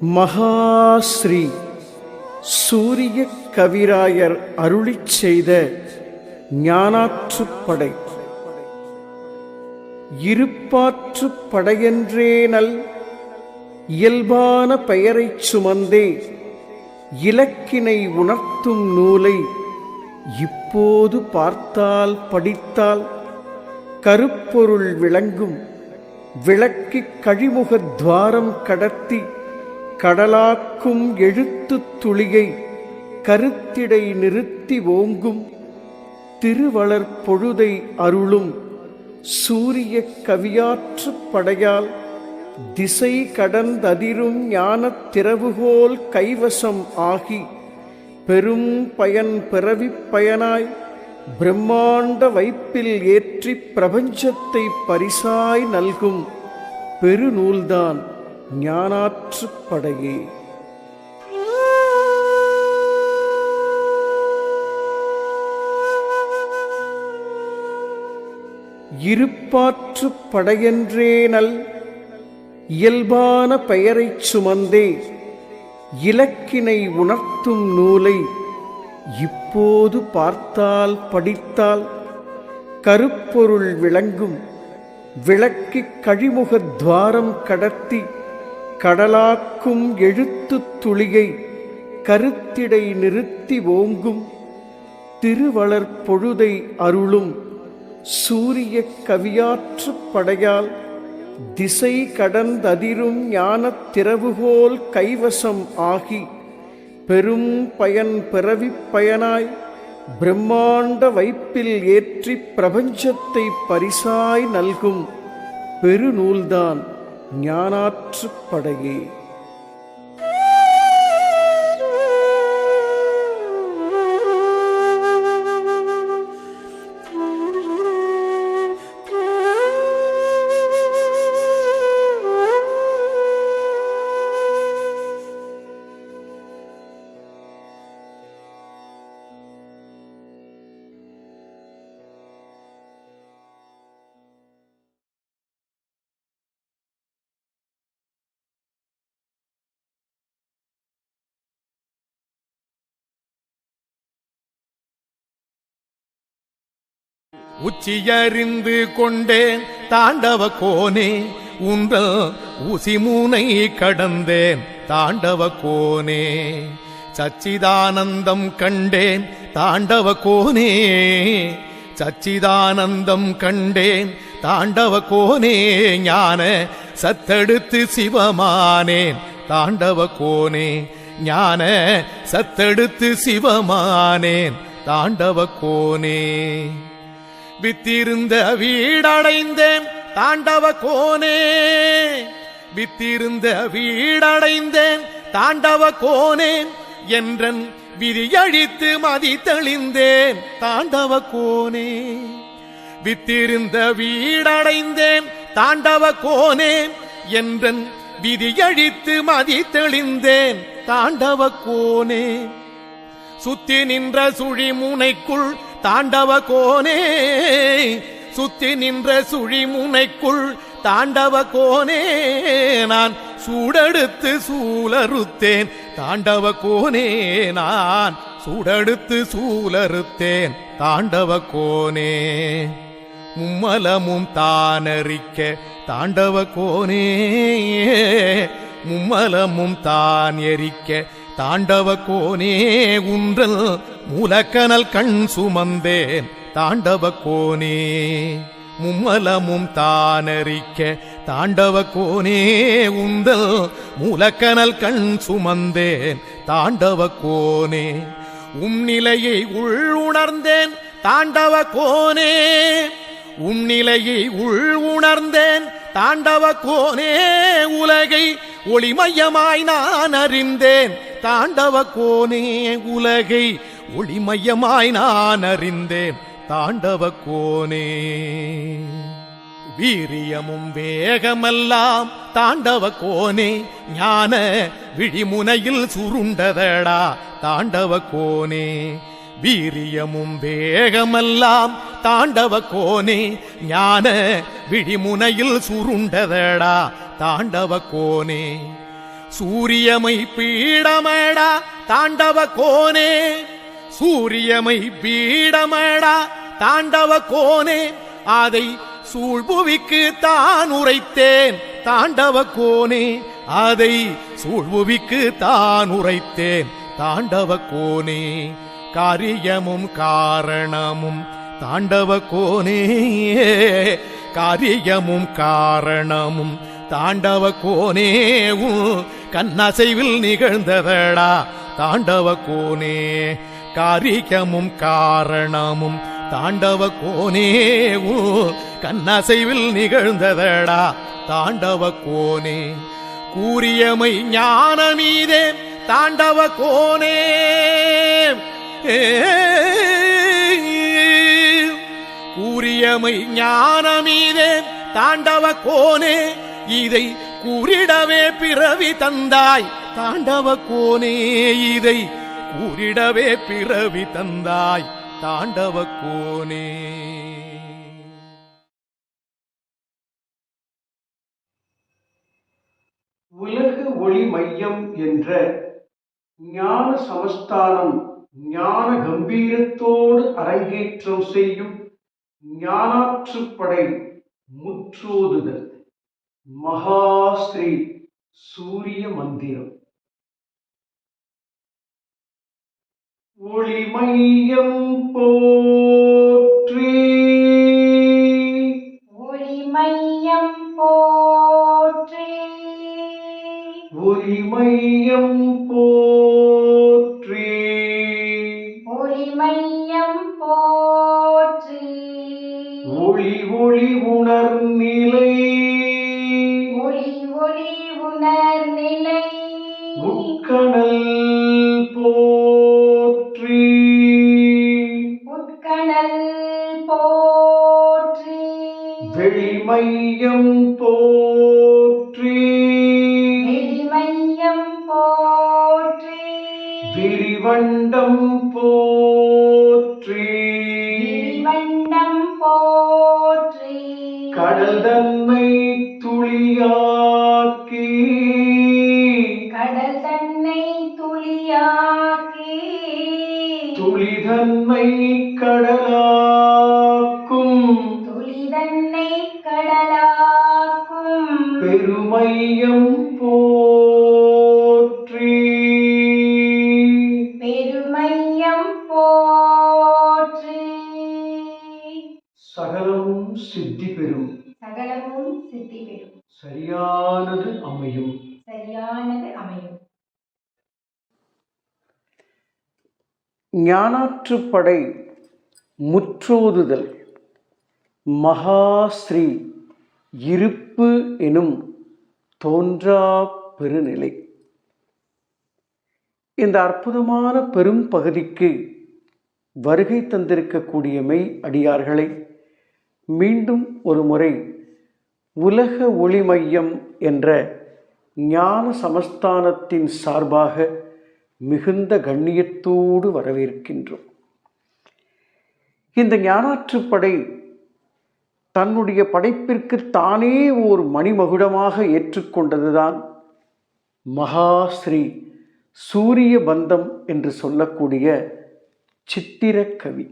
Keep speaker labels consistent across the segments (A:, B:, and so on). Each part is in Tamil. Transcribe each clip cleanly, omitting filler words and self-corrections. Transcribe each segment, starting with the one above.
A: மகாஸ்ரீ சூரிய கவிராயர் அருளிச் செய்த ஞானாற்றுப்படை. இருப்பாற்றுப் படையென்றேனல் இயல்பான பெயரைச் சுமந்தே இலக்கினை உணர்த்தும் நூலை இப்போது பார்த்தால் படித்தால் கருப்பொருள் விளங்கும். விளக்கிக் கழிமுகத் துவாரம் கடத்தி கடலாக்கும் எழுத்துத் துளியை கருத்திடை நிறுத்தி ஓங்கும். திருவளர் பொழுதை அருளும் சூரிய கவியாற்றுப் படையால் திசை கடந்ததிரும் ஞானத் திறவுகோல் கைவசம் ஆகி பெரும் பயன் பிறவிப் பயனாய் பிரம்மாண்ட வைப்பில் ஏற்றிப் பிரபஞ்சத்தை பரிசாய் நல்கும் பெருநூல்தான் ஞானாற்றுப்படையே. இருப்பாற்றுப் படையென்றேனல் இயல்பான பெயரைச் சுமந்தே இலக்கினை உணர்த்தும் நூலை இப்போது பார்த்தால் படித்தால் கருப்பொருள் விளங்கும். விளக்கிக் கழிமுகத் துவாரம் கடத்தி கடலாக்கும் எழுத்துத் துளியை கருத்திடை நிறுத்தி ஓங்கும். திருவளர் பொழுதை அருளும் சூரிய கவியாற்றுப் படையால் திசை கடந்ததிரும் ஞானத் திறவுகோல் கைவசம் ஆகி பெரும் பயன் பிறவிப் பயனாய் பிரம்மாண்ட வைப்பில் ஏற்றிப் பிரபஞ்சத்தை பரிசாய் நல்கும் பெருநூல்தான் ஞானாற்றுப்படையே.
B: உச்சியறிந்து கொண்டேன் தாண்டவ கோனே, உங்கள் ஊசிமூனை கடந்தேன் தாண்டவ கோனே. சச்சிதானந்தம் கண்டேன் தாண்டவ கோனே, சச்சிதானந்தம் கண்டேன் தாண்டவ கோனே. ஞான சத்தெடுத்து சிவமானேன் தாண்டவ கோனே, ஞான சத்தெடுத்து சிவமானேன் தாண்டவ கோனே. வித்திருந்த வீடடைந்தேன் தாண்டவ கோனே, வித்திருந்த வீடடைந்தேன் தாண்டவ கோனே. என்றன் விதியழித்து மதி தெளிந்தேன் தாண்டவ கோனே. வித்திருந்த வீடடைந்தேன் தாண்டவ கோனே, என்றன் விதியழித்து மதி தெளிந்தேன் தாண்டவ கோனே. சுத்தி நின்ற சுழிமுனைக்குள் தாண்டவ கோனே, சுத்தி நின்ற சுழிமுனைக்குள் தாண்டவ கோனே. நான் சூடெடுத்து சூலறுத்தேன் தாண்டவ கோனே, நான் சூடெடுத்து சூலறுத்தேன் தாண்டவ கோனே. மும்மலமும் தானறிக்க தாண்டவ கோனே, மும்மலமும் தான் எரிக்க தாண்டவ கோனே. உன்றல் மூலக்கனல் கண் சுமந்தேன் தாண்டவ கோனே. மும்மலமும் தானறிக்க தாண்டவ கோனே, உந்தல் மூலக்கனல் கண் சுமந்தேன் தாண்டவ கோனே. உம்நிலையை உள் உணர்ந்தேன் தாண்டவ கோனே, உம்நிலையை உள் உணர்ந்தேன் தாண்டவ கோனே. உலகை ஒளிமயமாய் நான் அறிந்தேன் தாண்டவ கோனே, உலகை ஒளிமயமாய் நான் அறிந்தேன் தாண்டவ கோனே. வீரியமும் வேகமெல்லாம் தாண்டவ கோனே, ஞான விழிமுனையில் சுருண்டதடா தாண்டவ கோனே. வீரியமும் வேகமெல்லாம் தாண்டவ கோனே, ஞான விழிமுனையில் சுருண்டதடா தாண்டவ கோனே. சூரியமை பீடமடா தாண்டவ கோனே, சூரியமை பீடமடா தாண்டவ கோனே, அதை சூழ்புவிக்கு தான் உரைத்தேன் தாண்டவ கோனே, அதை சூழ்புவிக்கு தான் உரைத்தேன் தாண்டவ கோனே. காரியமும் காரணமும் தாண்டவ கோனே, காரியமும் காரணமும் தாண்டவ கோனே, கண்ணசைவில் நிகழ்ந்ததடா தாண்டவ கோனே. காரியமும் காரணமும் தாண்டவ கோனே, கண்ணசைவில் நிகழ்ந்ததடா தாண்டவ கோனே. கூறியமை ஞானமீதே தாண்டவ கோனே, கூறியமை ஞானமீதே தாண்டவ கோனே, இதை கூறிடவே பிறவி தந்தாய் தாண்டவ கோனே, இதை கூறிடவே பிறவி தந்தாய் தாண்டவ கோனே.
A: உலக ஒளி மையம் என்ற ஞான சமஸ்தானம் ஞான கம்பீரத்தோடு அரங்கேற்றம் செய்யும் ஞானாற்றுப்படை முற்றோதுதல் மகாஸ்ரீ சூரிய மந்திரம். ஒளிமையம் போற்றி,
C: ஒளிமையம் போற்றி,
A: ஒளிமையம் போற்றி,
C: ஒளிமையம் போற்றி.
A: ஒளி ஒளி உணர்நிலை,
C: ஒளி ஒளி உணர்நிலை,
A: உட்கணல் போற்றி,
C: உட்கணல் போற்றி.
A: வெளிமையம் போற்றி,
C: வெளிமையம் போற்றி.
A: விரிவண்டம் போற்றி,
C: விரிவண்டம் போற்றி.
A: கடல் தன்னை துளியாக்கி,
C: கடல் தன்னை துளியாக்கி,
A: துளி தன்னை கடலாக்கும்,
C: துளி தன்னை கடலாக்கும்.
A: பெருமையம் போற்றி,
C: பெருமையம் போற்றி.
A: சகலமும் சித்தி பெறும்,
C: சகலமும் சித்தி பெறும்,
A: சரியானது அமையும்.
C: சரியானது அமையும்.
A: ஞானாற்றுப்படை முற்றோதுதல் மகாஸ்ரீ இருப்பு எனும் தோன்றா பெருநிலை. இந்த அற்புதமான பெரும் பகுதிக்கு வருகை தந்திருக்கக்கூடியமை அடியார்களை மீண்டும் ஒரு முறை உலக ஒளி மையம் என்ற ஞான சமஸ்தானத்தின் சார்பாக மிகுந்த கண்ணியத்தோடு வரவேற்கின்றோம். இந்த ஞானாற்றுப்படை தன்னுடைய படைப்பிற்கு தானே ஓர் மணிமகுடமாக ஏற்றுக்கொண்டதுதான் மகாஸ்ரீ சூரிய பந்தம் என்று சொல்லக்கூடிய சித்திரக்கவி.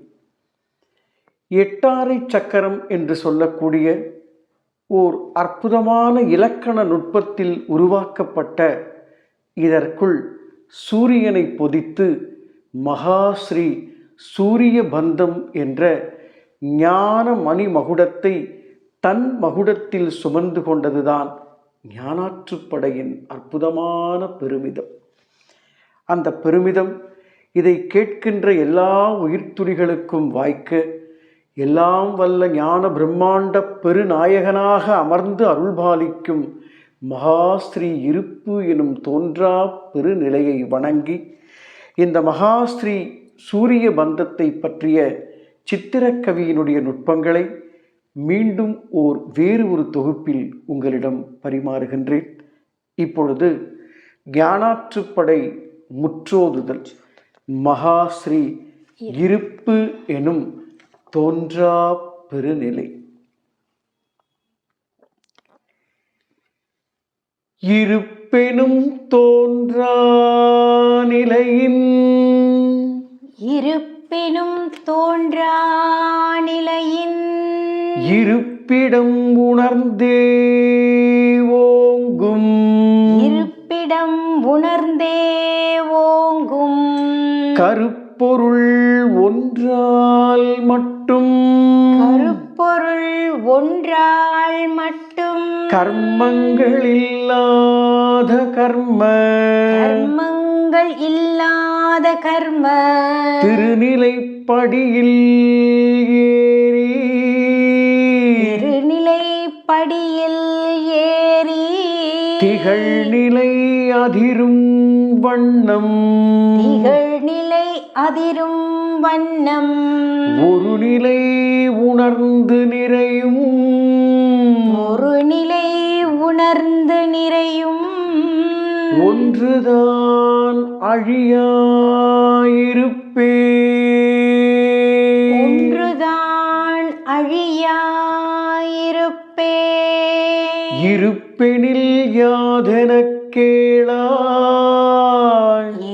A: எட்டாரை சக்கரம் என்று சொல்லக்கூடிய ஓர் அற்புதமான இலக்கண நுட்பத்தில் உருவாக்கப்பட்ட இதற்குள் சூரியனை பொதித்து மகாஸ்ரீ சூரிய பந்தம் என்ற ஞான மணி மகுடத்தை தன் மகுடத்தில் சுமந்து கொண்டதுதான் ஞானாற்றுப்படையின் அற்புதமான பெருமிதம். அந்த பெருமிதம் இதை கேட்கின்ற எல்லா உயிர்த்துளிகளுக்கும் வாய்க்க எல்லாம் வல்ல ஞான பிரம்மாண்ட பெருநாயகனாக அமர்ந்து அருள்பாலிக்கும் மகாஸ்ரீ இருப்பு எனும் தோன்றா பெருநிலையை வணங்கி இந்த மகாஸ்ரீ சூரிய பந்தத்தை பற்றிய சித்திரக்கவியினுடைய நுட்பங்களை மீண்டும் வேறு ஒரு தொகுப்பில் உங்களிடம் பரிமாறுகின்றேன். இப்பொழுது ஞானாற்றுப்படை முற்றோதுதல் மகாஸ்ரீ இருப்பு எனும் தோன்றா பெருநிலை. இருப்பெனும் இருப்பெனும் தோன்றா நிலையின்
C: இருப்பினும் தோன்றா நிலையின்
A: இருப்பிடம் உணர்ந்தே ஓங்கும்
C: இருப்பிடம் உணர்ந்தே ஓங்கும்
A: கருப்பொருள் ஒன்றால் மட்டும்
C: கருப்பொருள் ஒன்றால் மட்டும்
A: கர்மங்கள் இல்லாத
C: கர்மங்கள் இல்லாத கர்ம
A: திருநிலைப்படியில் ஏறி
C: திருநிலைப்படியில் ஏறி
A: திகழ்நிலை அதிரும் வண்ணம்
C: திகழ்நிலை அதிரும் வண்ணம்
A: ஒரு நிலை உணர்ந்து நிறையும்
C: ஒரு நிலை உணர்ந்து நிறையும்
A: ஒன்றுதான் அழியாயிருப்பே
C: ஒன்றுதான் அழியாயிருப்பே
A: இருப்பெனில் யாதெனக் கேளாய்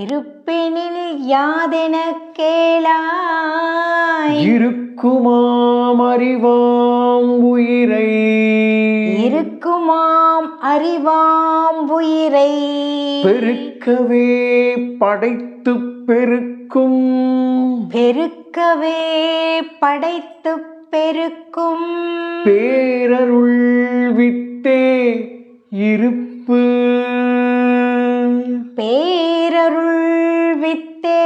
C: இருப்பினில் யாதெனக் கேளாய்
A: இருக்குமாம் அறிவாம் உயிரை
C: இருக்குமாம் அறிவாம் உயிரை
A: பெருக்கவே படைத்து பெருக்கும்
C: பெருக்கவே படைத்து பெருக்கும்
A: பேரருள் வித்தே இருப்பு
C: பேரருள் வித்தே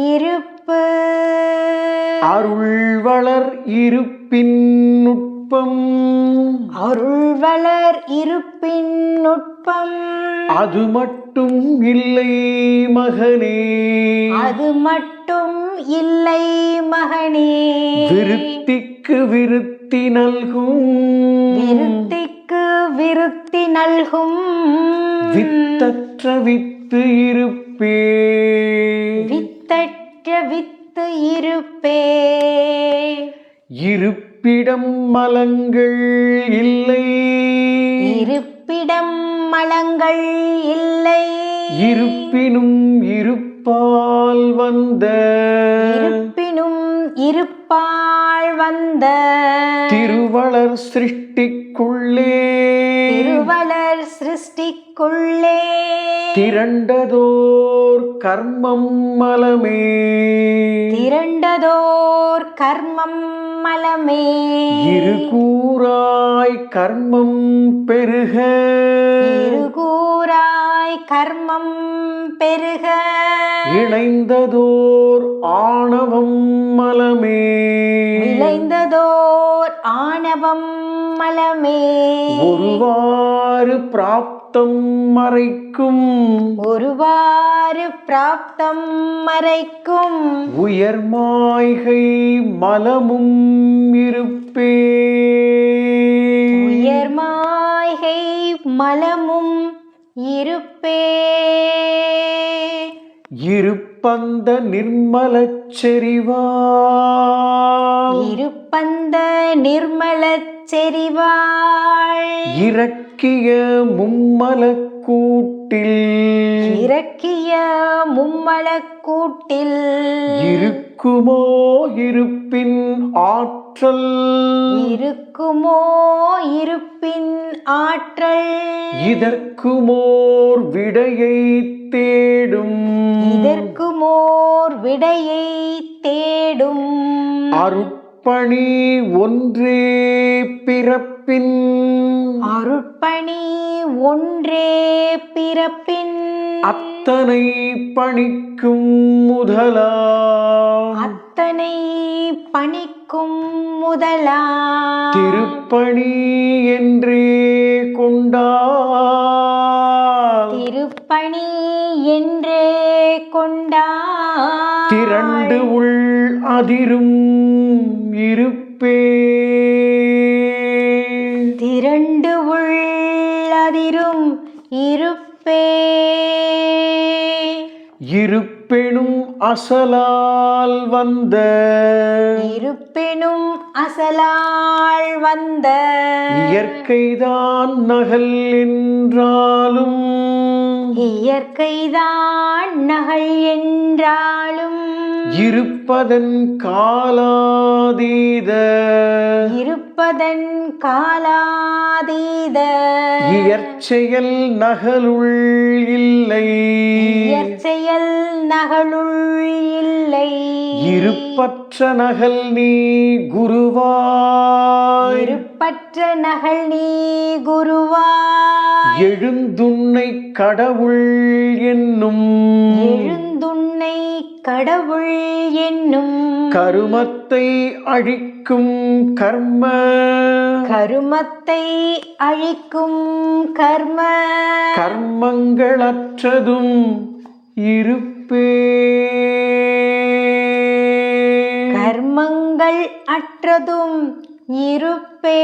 C: இருப்பு
A: அருள் வளர் இருப்பின் நுட்பம்
C: அருள் வளர் இருப்பின் நுட்பம்
A: அது மட்டும் இல்லை மகனே
C: அது மட்டும் இல்லை மகனே
A: விருத்திக்கு விருத்தி நல்கும்
C: விருத்திக்கு விருத்தி நல்கும்
A: வித்தற்ற வித்து இருப்பே
C: வித்தற்ற வித்து இருப்பே
A: இருப்பிடம் மலங்கள் இல்லை
C: இருப்பிடம் மலங்கள் இல்லை
A: இருப்பினும் இருப்பால் வந்த
C: இருப்பினும் இருப்பால் வந்த
A: திருவளர் சிருஷ்டிக்குள்ளே
C: திருவளர் சிருஷ்டிக்குள்ளே
A: திரண்டதோர் கர்மம் மலமே
C: திரண்டதோர் கர்மம் மலமே
A: இருகூறாய் கர்மம் பெருக
C: இருகூறாய் கர்மம் பெருக
A: இணைந்ததோர் ஆணவம் மலமே
C: விளைந்ததோர் ஆணவம் மலமே
A: ஒருவாறு பிராப்தம் மறைக்கும்
C: ஒருவாறு பிராப்தம் மறைக்கும்
A: உயர்மாய்கை மலமும் இருப்பே
C: உயர்மாய்கை மலமும் இருப்பே
A: இருப்பந்த நிர்மலச் செறிவா
C: இருப்பந்த நிர்மலச் செறிவாள்
A: இறக்கிய மும்மலக் கூட்டில்
C: இறக்கிய மும்மலக் கூட்டில்
A: இருக்குமோ இருப்பின் ஆற்றல்
C: இருக்குமோ இருப்பின் ஆற்றல்
A: இதற்குமோர் விடையை தேடும்
C: இதற்குமோர் விடையை தேடும்
A: அருட்பணி ஒன்றே பிறப்பின்
C: அருட்பணி ஒன்றே பிறப்பின்
A: அத்தனை பணிக்கும் முதலா
C: அத்தனை பணிக்கும் முதலா
A: திருப்பணி என்றே கொண்டால்
C: திருப்பணி என்றே கொண்டார்
A: திரண்டு உள் அதிரும் இருப்பே
C: திரண்டு உள்ளதிரும் இருப்பே
A: இருப்பெனும் அசலால் வந்த
C: இருப்பினும் அசலால் வந்த
A: இயற்கைதான் நகல் என்றாலும்
C: இயற்கைதான் நகல் என்றாலும்
A: இருப்பதன் காலாதீத
C: இருப்பதன் காலாதீத
A: இயற்செயல் நகலுள் இல்லை
C: இயற்செயல் நகலுள் இல்லை
A: இருப்பற்ற நகல் நீ குருவாய்
C: இருப்பற்ற நகல் நீ குருவாய்
A: எழுந்துன்னை கடவுள் என்னும்
C: எழுந்துன்னை கடவுள் என்னும்
A: கருமத்தை அழிக்கும் கர்ம
C: கருமத்தை அழிக்கும் கர்ம
A: கர்மங்களற்றதும் இருப்பே
C: கர்மங்கள் அற்றதும் இருப்பே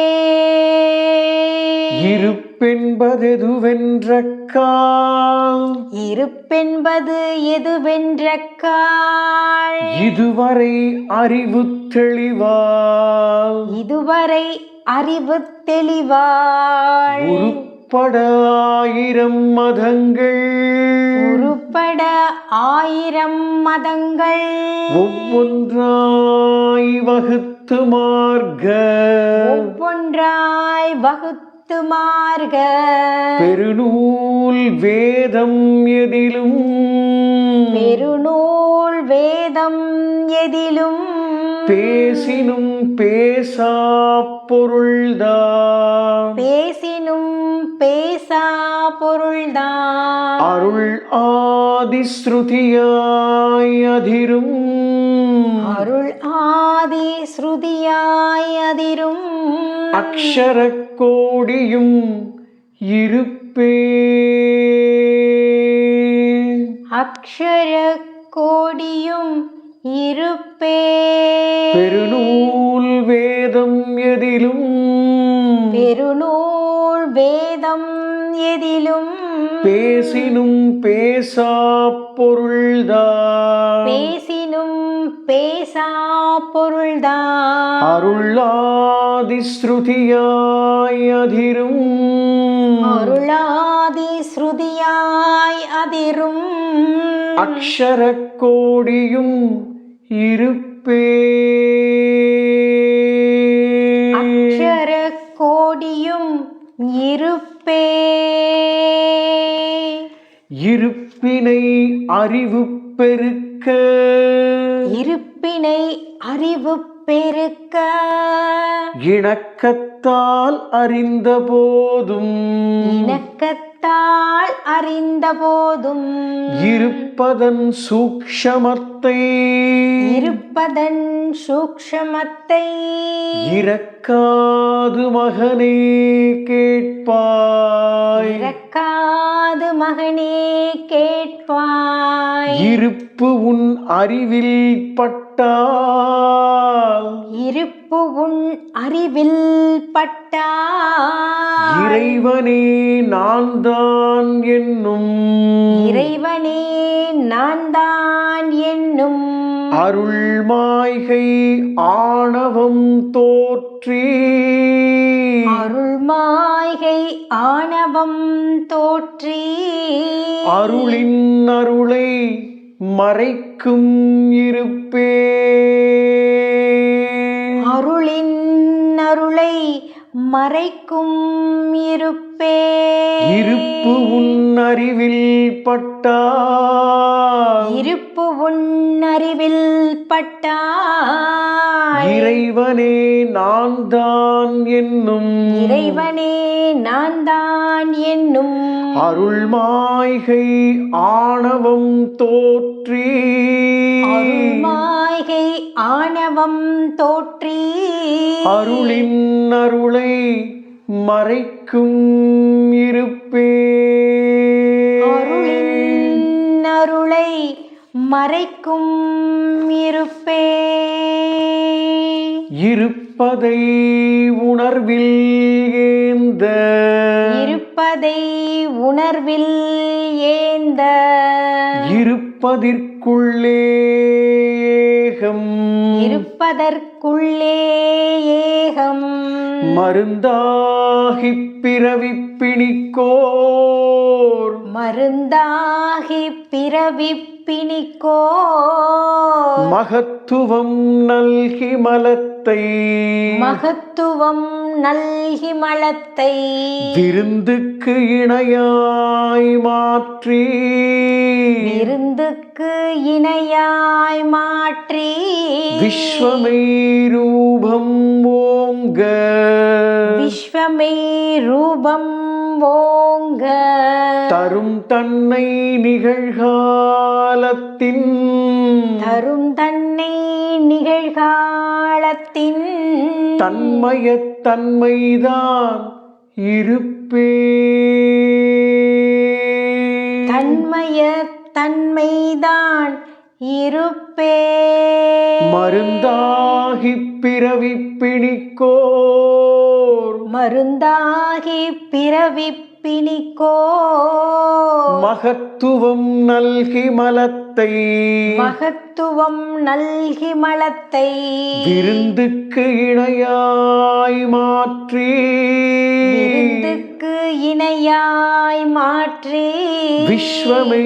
A: இருப்பென்பதெதுவென்ற கால்
C: இருப்பென்பது எதுவென்ற கால்
A: இதுவரை அறிவு தெளிவால்
C: இதுவரை அறிவு தெளிவாள்
A: உருப்பட ஆயிரம் மதங்கள்
C: உருப்பட ஆயிரம் மதங்கள்
A: ஒவ்வொன்றாய் வகுத்து மார்க
C: ஒவ்வொன்றாய் வகுத்து மார்க
A: பெருநூல் வேதம் எதிலும்
C: பெருநூல் வேதம் எதிலும்
A: பேசினும் பேசா பொருள்தான்
C: பேசினும் பேசா பொருள்தான்
A: அருள் ஆதி ஸ்ருதியாய் அதிரும்
C: அருள் ஆதி ஸ்ருதியாய் அதிரும்
A: அக்ஷர கோடியும் இருப்பே
C: அக்ஷர கோடியும் இருப்பே
A: பெருநூல் வேதம் எதிலும்
C: பெருநூல் வேதம் எதிலும்
A: பேசினும் பேசா பொருள்தான்
C: பேசினும் பேசா பொருள்தான்
A: அருளாதி ஸ்ருதியாய் அதிரும்
C: அருளாதி ஸ்ருதியாய் அதிரும்
A: அக்ஷர கோடியும் இருப்பே
C: அக்ஷர கோடியும் இருப்பே
A: இருப்பினை அறிவு பெருக்க
C: இருப்பினை அறிவு பெருக்க
A: இணக்கத்தால் அறிந்த போதும்
C: இணக்கத்தால் அறிந்த போதும்
A: இருப்பதன் சூக்ஷமத்தை
C: இருப்பதன் சூக்ஷமத்தை
A: இறக்காது மகனே கேட்பாய்
C: இறக்காது மகனே கேட்பாய்
A: இருப்பு உன் அறிவில் பட்டால்
C: இருப்பு உன் அறிவில் பட்டால்
A: இறைவனே நான் தான் என்னும்
C: இறைவனே நான் தான் என்னும்
A: அருள் மாய்கை ஆணவம் தோற்றி
C: அருள் மாய்கை ஆணவம் தோற்றி
A: அருளின் அருளை மறைக்கும் இருப்பே
C: அருளின் அருளை மறைக்கும் இருப்பே
A: இருப்பு உன் அறிவில் பட்டால்
C: இருப்பு உன் அறிவில் பட்டால்
A: இறைவனே நான் தான் என்னும்
C: இறைவனே நான் தான் என்னும்
A: அருள் மாய்கை ஆணவம் தோற்றி
C: அருள் மாய்கை ஆணவம் தோற்றி
A: அருளின் அருளை மறைக்கும் இருப்பே
C: அருளின் அருளை மறைக்கும் இருப்பே
A: இருப்பதை உணர்வில் ஏந்த
C: இருப்பதை உணர்வில் ஏந்த
A: இருப்பதிற்குள்ளே ஏகம்
C: இருப்பதற்குள்ளே ஏகம்
A: மருந்தாகிப் பிறவிப் பிணிக்கோர்
C: மருந்தாகி பிறவிப்பிணிக்கோ
A: மகத்துவம் நல்கி மலத்தை
C: மகத்துவம் நல்கி மலத்தை
A: விருந்துக்கு இணையாய் மாற்றி
C: விருந்துக்கு இணையாய் மாற்றி
A: விஸ்வமை ரூபம் ஓங்க
C: விஸ்வமே ரூபம் ஓங்க
A: தரும் தன்னை நிகழ்காலத்தின்
C: தரும் தன்னை நிகழ்காலத்தின்
A: தன்மயத் தன்மைதான் இருப்பே
C: தன்மய தன்மைதான் இருப்பே
A: மருந்தாகிப் பிறவிப் பிணிக்கோர்
C: மருந்தாகி பிறவிப்பிணிக்கோ
A: மகத்துவம் நல்கி மலத்தை
C: மகத்துவம் நல்கி மலத்தை
A: விருந்துக்கு இணையாய் மாற்றி
C: விருந்துக்கு இணையாய் மாற்றி
A: விஸ்வமை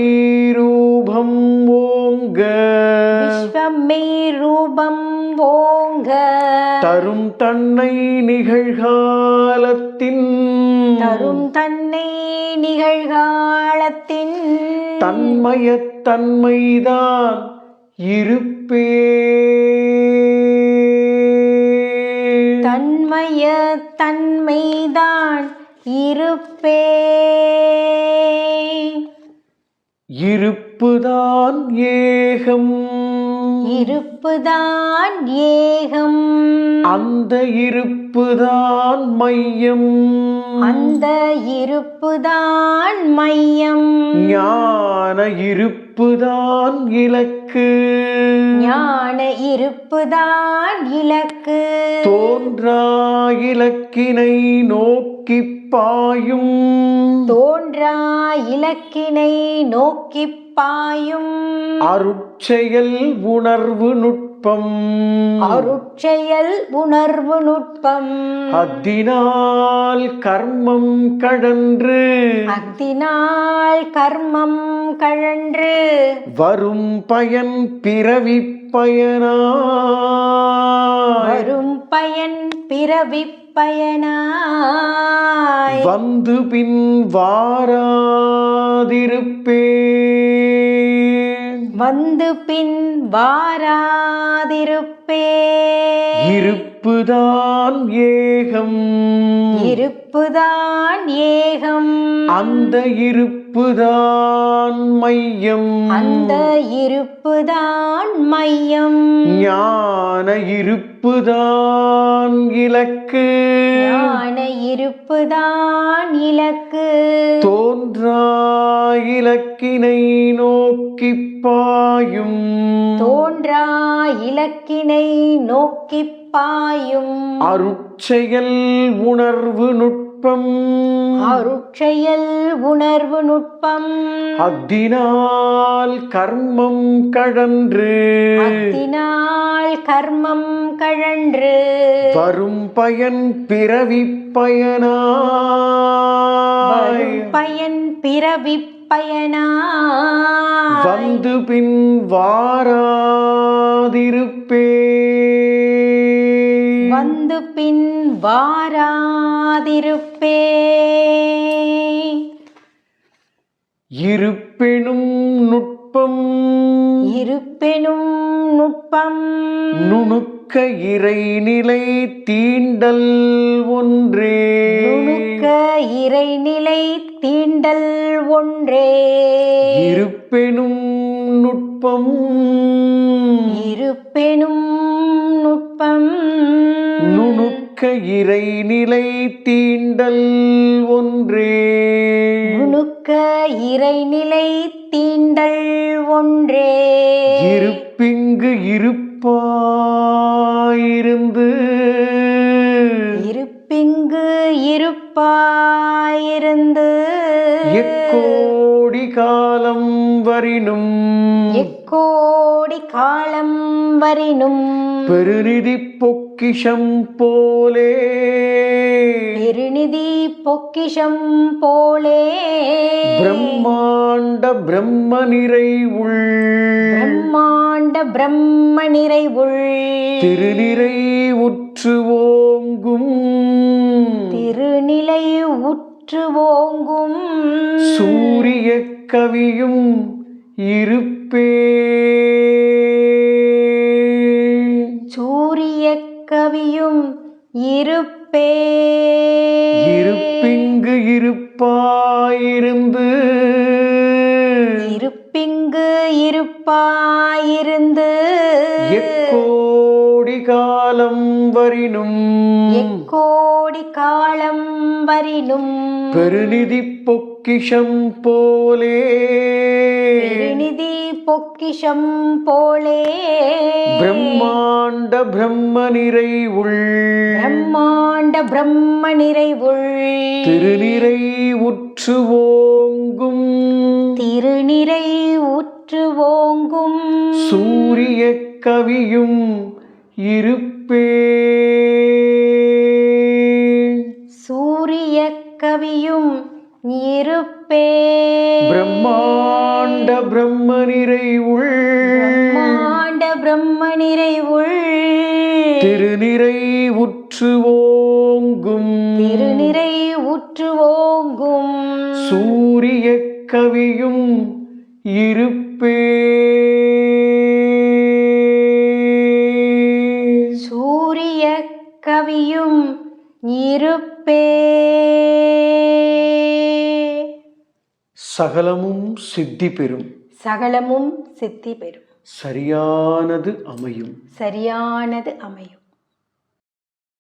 A: ரூபம் ஓங்க
C: விஸ்வமே ரூபம் ஓங்க
A: தரும் தன்னை நிகழ்காலத்தின்
C: தரும் தன்னை நிகழ்காலத்தின்
A: தன்மயத் தன்மைதான் இருப்பே
C: தன்மய தன்மைதான் இருப்பே
A: இருப்புதான் ஏகம்
C: இருப்புதான் ஏகம்
A: அந்த இருப்புதான் மையம்
C: அந்த இருப்புதான் மையம்
A: ஞான இருப்புதான் இலக்கு
C: ஞான இருப்புதான் இலக்கு
A: தோன்றா இலக்கினை நோக்கிப் பாயும்
C: தோன்றா இலக்கினை நோக்கிப் பாயும்
A: அருட்செயல் உணர்வு நுட்பம்
C: அருட்செயல் உணர்வு நுட்பம்
A: அத்தினால் கர்மம் கடன்று
C: அக்தினால் கர்மம் கழன்று
A: வரும் பயன் பிறவிப் பயனாய்
C: வரும் பயன் பிறவிப் பயனாய்
A: வந்து பின் வாராதிருப்பே
C: வந்து பின் வாராதிருப்பே
A: இருப்புதான் ஏகம்
C: இருப்புதான் ஏகம்
A: அந்த இருப்புதான் மையம்
C: அந்த இருப்புதான் மையம்
A: ஞான இருப்புதான் இலக்கு
C: ஞான இருப்புதான் இலக்கு
A: தோன்றா இலக்கினை நோக்கிப் பாயும்
C: தோன்றா இலக்கினை நோக்கிப் பாயும்
A: அருட்செயல் உணர்வு நுட்பம்
C: அருட்செயல் உணர்வு நுட்பம்
A: அத்தினால் கர்மம் கடன்று
C: அத்தினால் கர்மம் கழன்று
A: வரும் பயன் பிறவிப் பயனாய்
C: வரும் பயன் பிறவிப் பயனாய்
A: வந்து பின் வாராதிருப்பே
C: வந்து பின் வாராதிருப்பே
A: இருப்பெனும் நுட்பம்
C: இருப்பெனும் நுட்பம்
A: நுணுக்க இறைநிலை தீண்டல் ஒன்றே
C: நுணுக்க இறைநிலை தீண்டல் ஒன்றே
A: இருப்பெனும் நுட்பம்
C: இருப்பெனும் நுட்பம்
A: நுணுக்க இறைநிலை தீண்டல் ஒன்றே
C: நுணுக்க இறைநிலை தீண்டல் ஒன்றே
A: இருப்பிங்கு இருப்பாயிருந்து
C: இருப்பிங்கு இருப்பாயிருந்து
A: எக்கோடி காலம் வரினும்
C: எக்கோடி காலம் வரினும்
A: பெருநிதி பொக்கிஷம் போலே
C: பெருநிதி பொக்கிஷம் போலே
A: பிரம்மாண்ட பிரம்ம நிறைவுள்
C: பிரம்மாண்ட பிரம்ம நிறைவுள்
A: திருநிறை உற்று ஓங்கும்
C: திருநிலை உற்று ஓங்கும்
A: சூரிய கவியும் இருப்பே
C: சூரிய கவியும் இருப்பே
A: இருப்பிங்கு இருப்பாயிருந்து
C: இருப்பிங்கு இருப்பாயிருந்து
A: எக்கோடி காலம் வரினும்
C: எக்கோடி காலம் வரினும்
A: பெருநிதி பொக்கிஷம் போலே
C: பெருநிதி பொக்கிஷம் போலே
A: பிரம்மாண்ட பிரம்ம நிறைவுள்
C: பிரம்மாண்ட பிரம்ம நிறைவுள்
A: திருநிறை உற்று ஓங்கும்
C: திருநிறை உற்று ஓங்கும்
A: சூரிய கவியும் இருப்பே
C: சூரிய கவியும் இருப்பே
A: பிரம்மாண்ட பிரம்ம நிறைவுள்
C: பிரம்மாண்ட பிரம்ம நிறைவுள்
A: திருநிறை உற்று ஓங்கும்
C: திருநிறை உற்று ஓங்கும்
A: சூரிய கவியும் இருப்பே
C: சூரிய கவியும் இருப்பே
A: சகலமும் சித்தி பெறும்
C: சகலமும் சித்தி பெறும்
A: சரியானது அமையும்
C: சரியானது அமையும்